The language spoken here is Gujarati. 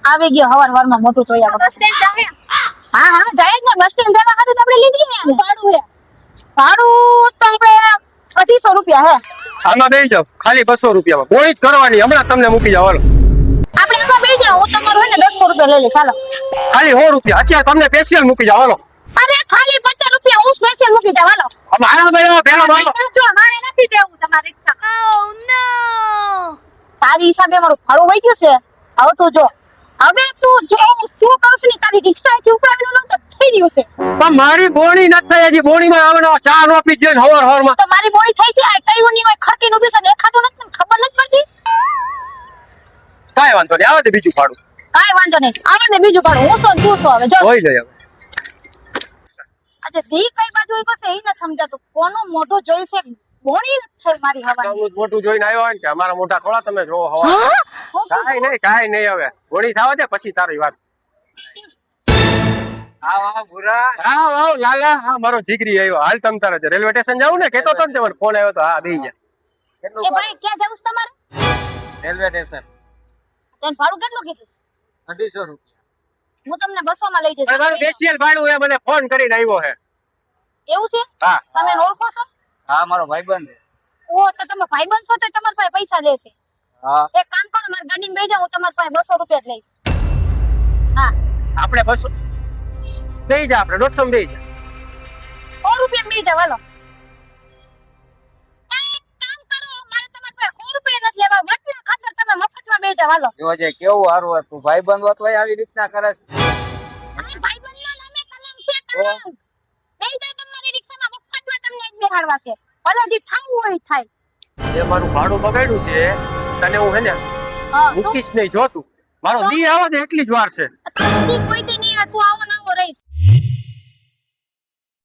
આવી ગયો હવારમાં મોટું જોયા બસ સ્ટેન્ડ જાહે હા હા જાય જ ને બસ સ્ટેન્ડ જવા હાટુ તો આપણે લીધી ને ભાડું હે ભાડું તો આપણે 2800 રૂપિયા હે આમાં બેસી જાવ ખાલી 200 રૂપિયામાં બોણી જ કરવાની હમણાં તમને મૂકી જાવ હાલો આપણે આમાં બેસી જાવ હું તમારું હે ને 150 રૂપિયા લઈ લઈશ ચાલો ખાલી 100 રૂપિયા અત્યારે તમને સ્પેશિયલ મૂકી જાવ હાલો અરે ખાલી 50 રૂપિયા હું સ્પેશિયલ મૂકી જાવ હાલો મારા ભાઈ પેલા મારો જો મારે નથી દેવું તમારી રિક્ષા ઓ નો તારી હિસાબે મારું ભાડું વઈ ગયું છે હવે તું જો હવે તું જો હું શું કરું છું ને તારી રિક્ષા થી ઉપડાવીને લઉં તો થઈ રહ્યું છે પણ મારી બોણી નથી થઈ હજી બોણીમાં આવવાનો ચા નો પી જઈને હવારમાં તો મારી બોડી થઈ છે આ કઈ ઉની હોય ખડકીને ઊભી છે દેખાતું નથી ને ખબર નથી પડતી કાંઈ વાંધો નહીં આવે તો બીજું ભાડું કાઈ વાંધો નહીં આવા દે બીજું ભાડું હું તું હવે જો જોઈ લઈએ આજે ધી કઈ બાજુ ઈ કસે ઈ ન સમજાતું કોનું મોઢું જોઈ છે બોણી નથી થઈ મારી હવાની મોટું જોઈને આવ્યો હોય ને કે અમારા મોટા થોડા તમે જોવો હવા કાંઈ નહીં હવે બોણી થવા દે પછી તારી વાત આવ લાલા હા મારો જીગરી આવ્યો હાલ તમ તારે રેલવે સ્ટેશન જાવું ને કેતો તો ને મને ફોન આવ્યો તો હા બેહી જા એ ભાઈ ક્યાં જાવું છે તમારે રેલવે સ્ટેશન તેન ભાડું કેટલું કીધું છે 250 રૂપિયા હું તમને 200 માં લઈ જઈશ મારું સ્પેશિયલ ભાડું એ મને ફોન કરીને આવ્યો છે એવું છે હા તમે એને ઓળખો છો હા મારો ભાઈબંધ છે. ઓ તો તમે ભાઈબંધ છો તો તમારા પાસે પૈસા લેશે હા એક કામ કરો મારી ગાડીમાં બેસી જાઓ હું તમારા પાસે 200 રૂપિયા જ લઈશ હા આપણે 200 બેહી જા આપણે 150 બેહી જા 100 રૂપિયા બેસી જાવ હાલો એક કામ કરો મારે તમારા પાસે 100 રૂપિયા નથી લેવા વટના ખાતર તમે મફતમાં બેસી જાવ હાલો જો જે કેવું સારું હતું ભાઈબંધ હોત હોય આવી રીતના કરે છે આ ભાઈબંધના નામે કલમ છે કલમ બેસી જાવ તમારી રિક્ષામાં મફતમાં તમને જ બેહાડવા છે ભલે જે થાવું હોય ઈ થાય એ મારું ભાડું બગાડ્યું છે તને હું હે ને હા શું મૂકીશ નહીં જોતું મારો દી આવો તો એટલી જ વાર છે તું કોઈ દી નહીં તું આવો ને આવો રહીશ